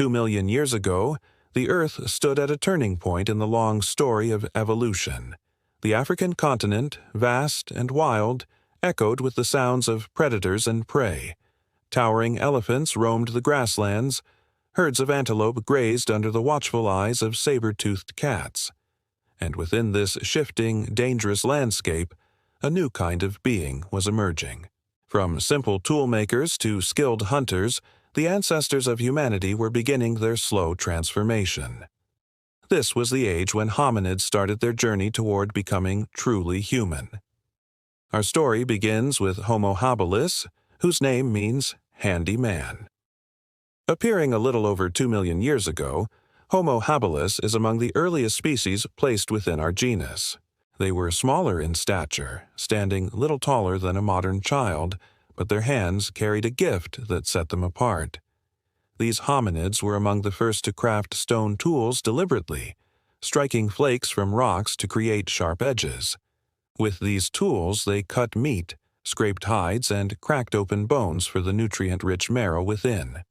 2 million years ago, the Earth stood at a turning point in the long story of evolution. The African continent, vast and wild, echoed with the sounds of predators and prey. Towering elephants roamed the grasslands. Herds of antelope grazed under the watchful eyes of saber-toothed cats. And within this shifting, dangerous landscape, a new kind of being was emerging. From simple toolmakers to skilled hunters, the ancestors of humanity were beginning their slow transformation. This was the age when hominids started their journey toward becoming truly human. Our story begins with Homo habilis, whose name means handy man. Appearing a little over 2 million years ago, Homo habilis is among the earliest species placed within our genus. They were smaller in stature, standing little taller than a modern child, but their hands carried a gift that set them apart. These hominids were among the first to craft stone tools deliberately, striking flakes from rocks to create sharp edges. With these tools, they cut meat, scraped hides, and cracked open bones for the nutrient-rich marrow within.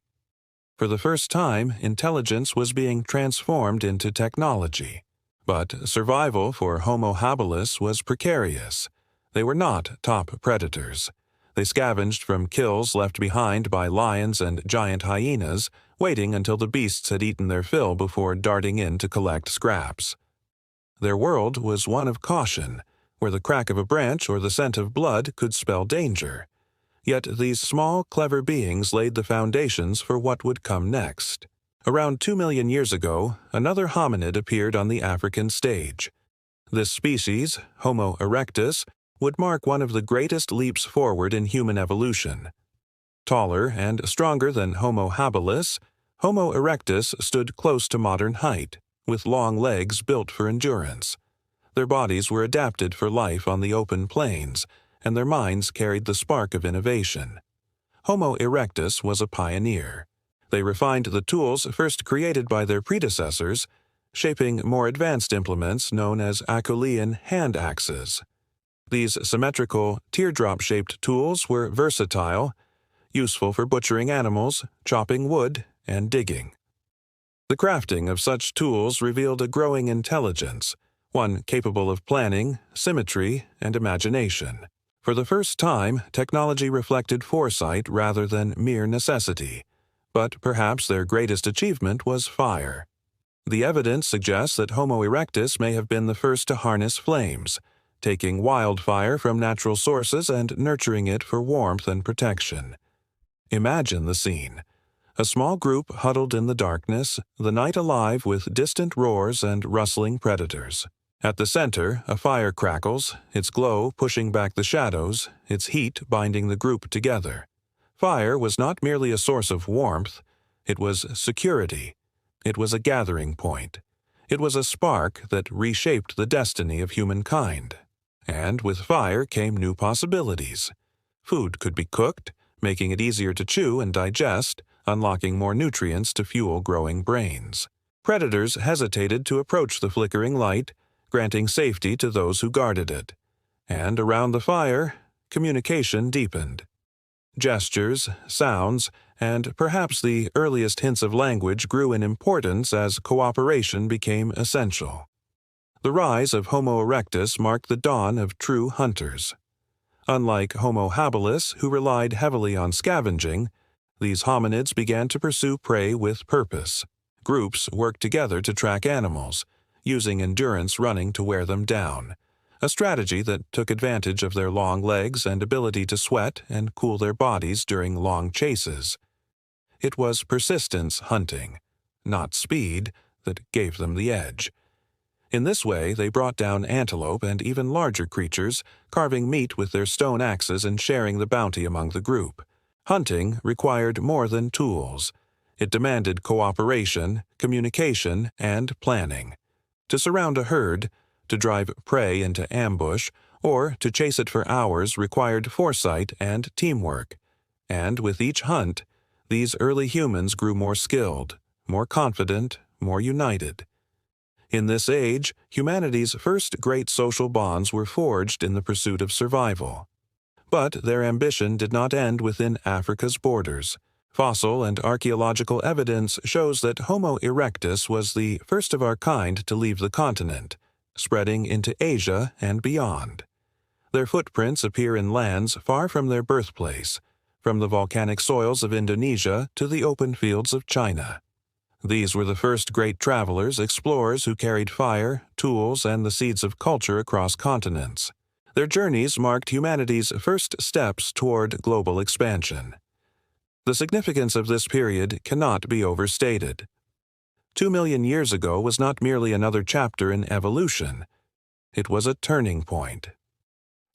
For the first time, intelligence was being transformed into technology. But survival for Homo habilis was precarious. They were not top predators. They scavenged from kills left behind by lions and giant hyenas, waiting until the beasts had eaten their fill before darting in to collect scraps. Their world was one of caution, where the crack of a branch or the scent of blood could spell danger. Yet these small, clever beings laid the foundations for what would come next. Around 2 million years ago, another hominid appeared on the African stage. This species, Homo erectus, would mark one of the greatest leaps forward in human evolution. Taller and stronger than Homo habilis, Homo erectus stood close to modern height, with long legs built for endurance. Their bodies were adapted for life on the open plains, and their minds carried the spark of innovation. Homo erectus was a pioneer. They refined the tools first created by their predecessors, shaping more advanced implements known as Acheulean hand axes. These symmetrical, teardrop-shaped tools were versatile, useful for butchering animals, chopping wood, and digging. The crafting of such tools revealed a growing intelligence, one capable of planning, symmetry, and imagination. For the first time, technology reflected foresight rather than mere necessity. But perhaps their greatest achievement was fire. The evidence suggests that Homo erectus may have been the first to harness flames, taking wildfire from natural sources and nurturing it for warmth and protection. Imagine the scene. A small group huddled in the darkness, the night alive with distant roars and rustling predators. At the center, a fire crackles, its glow pushing back the shadows, its heat binding the group together. Fire was not merely a source of warmth, it was security. It was a gathering point. It was a spark that reshaped the destiny of humankind. And with fire came new possibilities. Food could be cooked, making it easier to chew and digest, unlocking more nutrients to fuel growing brains. Predators hesitated to approach the flickering light, granting safety to those who guarded it. And around the fire, communication deepened. Gestures, sounds, and perhaps the earliest hints of language grew in importance as cooperation became essential. The rise of Homo erectus marked the dawn of true hunters. Unlike Homo habilis, who relied heavily on scavenging, these hominids began to pursue prey with purpose. Groups worked together to track animals, using endurance running to wear them down, a strategy that took advantage of their long legs and ability to sweat and cool their bodies during long chases. It was persistence hunting, not speed, that gave them the edge. In this way, they brought down antelope and even larger creatures, carving meat with their stone axes and sharing the bounty among the group. Hunting required more than tools. It demanded cooperation, communication, and planning. To surround a herd, to drive prey into ambush, or to chase it for hours required foresight and teamwork. And with each hunt, these early humans grew more skilled, more confident, more united. In this age, humanity's first great social bonds were forged in the pursuit of survival. But their ambition did not end within Africa's borders. Fossil and archaeological evidence shows that Homo erectus was the first of our kind to leave the continent, spreading into Asia and beyond. Their footprints appear in lands far from their birthplace, from the volcanic soils of Indonesia to the open fields of China. These were the first great travelers, explorers who carried fire, tools, and the seeds of culture across continents. Their journeys marked humanity's first steps toward global expansion. The significance of this period cannot be overstated. 2 million years ago was not merely another chapter in evolution. It was a turning point.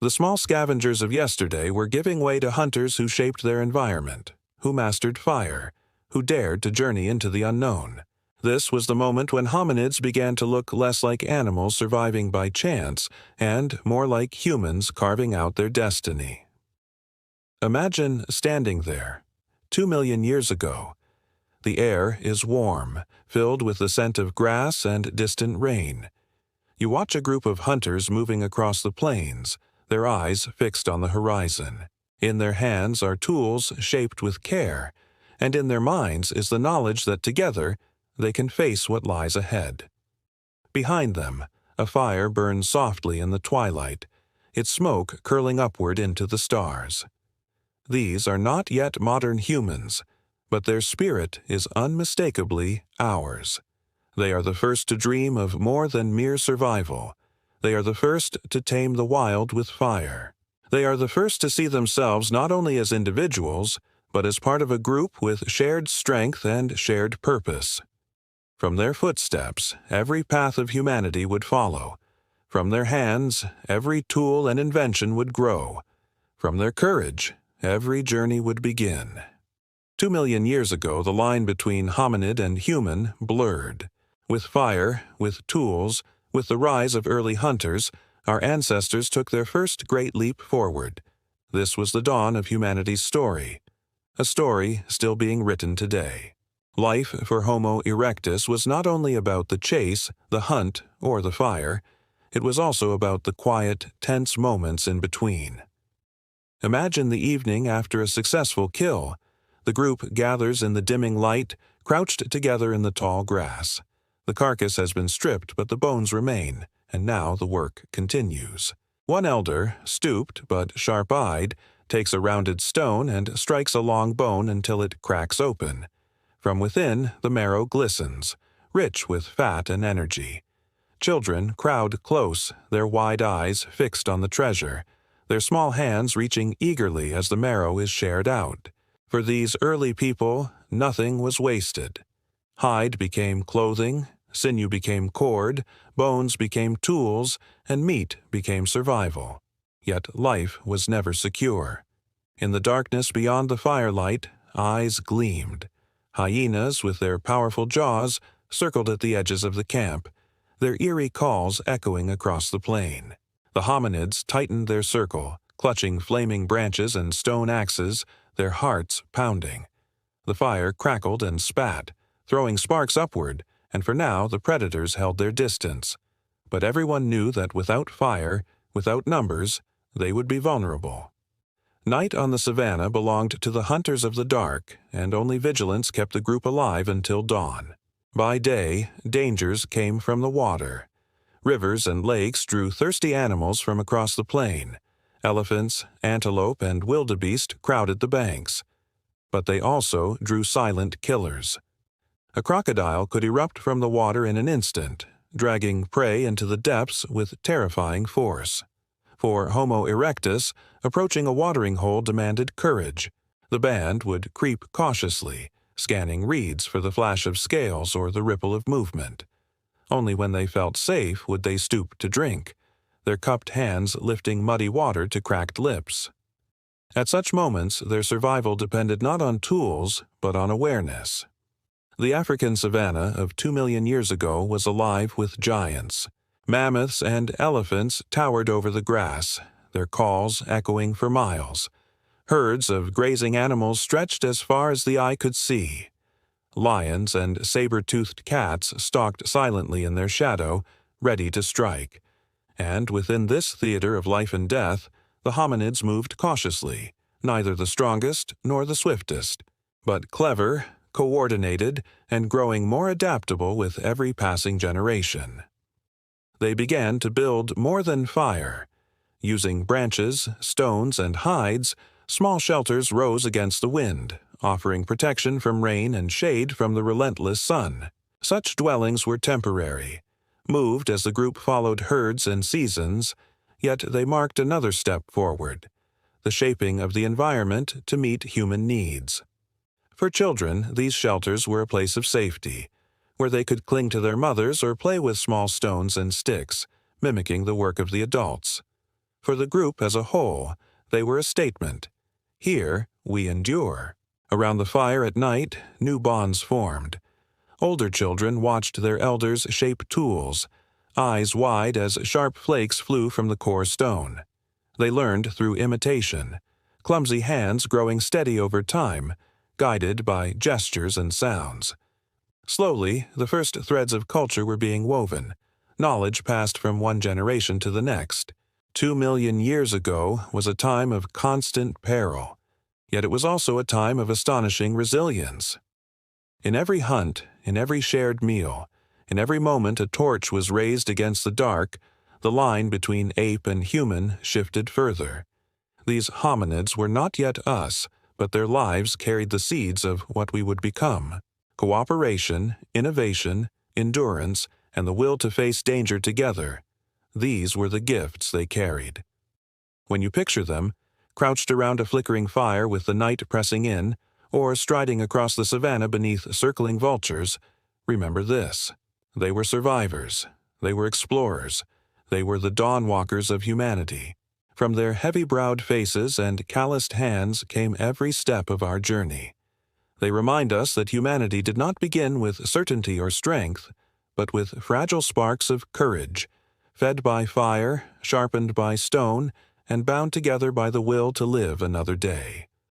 The small scavengers of yesterday were giving way to hunters who shaped their environment, who mastered fire, who dared to journey into the unknown. This was the moment when hominids began to look less like animals surviving by chance and more like humans carving out their destiny. Imagine standing there, 2 million years ago. The air is warm, filled with the scent of grass and distant rain. You watch a group of hunters moving across the plains, their eyes fixed on the horizon. In their hands are tools shaped with care, and in their minds is the knowledge that together they can face what lies ahead. Behind them, a fire burns softly in the twilight, its smoke curling upward into the stars. These are not yet modern humans, but their spirit is unmistakably ours. They are the first to dream of more than mere survival. They are the first to tame the wild with fire. They are the first to see themselves not only as individuals, but as part of a group with shared strength and shared purpose. From their footsteps, every path of humanity would follow. From their hands, every tool and invention would grow. From their courage, every journey would begin. 2 million years ago, the line between hominid and human blurred. With fire, with tools, with the rise of early hunters, our ancestors took their first great leap forward. This was the dawn of humanity's story, a story still being written today. Life for Homo erectus was not only about the chase, the hunt, or the fire. It was also about the quiet, tense moments in between. Imagine the evening after a successful kill. The group gathers in the dimming light, crouched together in the tall grass. The carcass has been stripped, but the bones remain, and now the work continues. One elder, stooped but sharp-eyed, takes a rounded stone and strikes a long bone until it cracks open. From within, the marrow glistens, rich with fat and energy. Children crowd close, their wide eyes fixed on the treasure, their small hands reaching eagerly as the marrow is shared out. For these early people, nothing was wasted. Hide became clothing, sinew became cord, bones became tools, and meat became survival. Yet life was never secure. In the darkness beyond the firelight, eyes gleamed. Hyenas, with their powerful jaws, circled at the edges of the camp, their eerie calls echoing across the plain. The hominids tightened their circle, clutching flaming branches and stone axes, their hearts pounding. The fire crackled and spat, throwing sparks upward, and for now the predators held their distance. But everyone knew that without fire, without numbers, they would be vulnerable. Night on the savanna belonged to the hunters of the dark, and only vigilance kept the group alive until dawn. By day, dangers came from the water. Rivers and lakes drew thirsty animals from across the plain. Elephants, antelope, and wildebeest crowded the banks. But they also drew silent killers. A crocodile could erupt from the water in an instant, dragging prey into the depths with terrifying force. For Homo erectus, approaching a watering hole demanded courage. The band would creep cautiously, scanning reeds for the flash of scales or the ripple of movement. Only when they felt safe would they stoop to drink, their cupped hands lifting muddy water to cracked lips. At such moments, their survival depended not on tools, but on awareness. The African savanna of 2 million years ago was alive with giants. Mammoths and elephants towered over the grass, their calls echoing for miles. Herds of grazing animals stretched as far as the eye could see. Lions and saber-toothed cats stalked silently in their shadow, ready to strike. And within this theater of life and death, the hominids moved cautiously, neither the strongest nor the swiftest, but clever, coordinated, and growing more adaptable with every passing generation. They began to build more than fire. Using branches, stones, and hides, small shelters rose against the wind, offering protection from rain and shade from the relentless sun. Such dwellings were temporary, moved as the group followed herds and seasons, yet they marked another step forward, the shaping of the environment to meet human needs. For children, these shelters were a place of safety, where they could cling to their mothers or play with small stones and sticks, mimicking the work of the adults. For the group as a whole, they were a statement. Here, we endure. Around the fire at night, new bonds formed. Older children watched their elders shape tools, eyes wide as sharp flakes flew from the core stone. They learned through imitation, clumsy hands growing steady over time, guided by gestures and sounds. Slowly, the first threads of culture were being woven, knowledge passed from one generation to the next. 2 million years ago was a time of constant peril, yet it was also a time of astonishing resilience. In every hunt, in every shared meal, in every moment a torch was raised against the dark, the line between ape and human shifted further. These hominids were not yet us, but their lives carried the seeds of what we would become. Cooperation, innovation, endurance, and the will to face danger together. These were the gifts they carried. When you picture them, crouched around a flickering fire with the night pressing in, or striding across the savanna beneath circling vultures, remember this. They were survivors. They were explorers. They were the dawn walkers of humanity. From their heavy-browed faces and calloused hands came every step of our journey. They remind us that humanity did not begin with certainty or strength, but with fragile sparks of courage, fed by fire, sharpened by stone, and bound together by the will to live another day.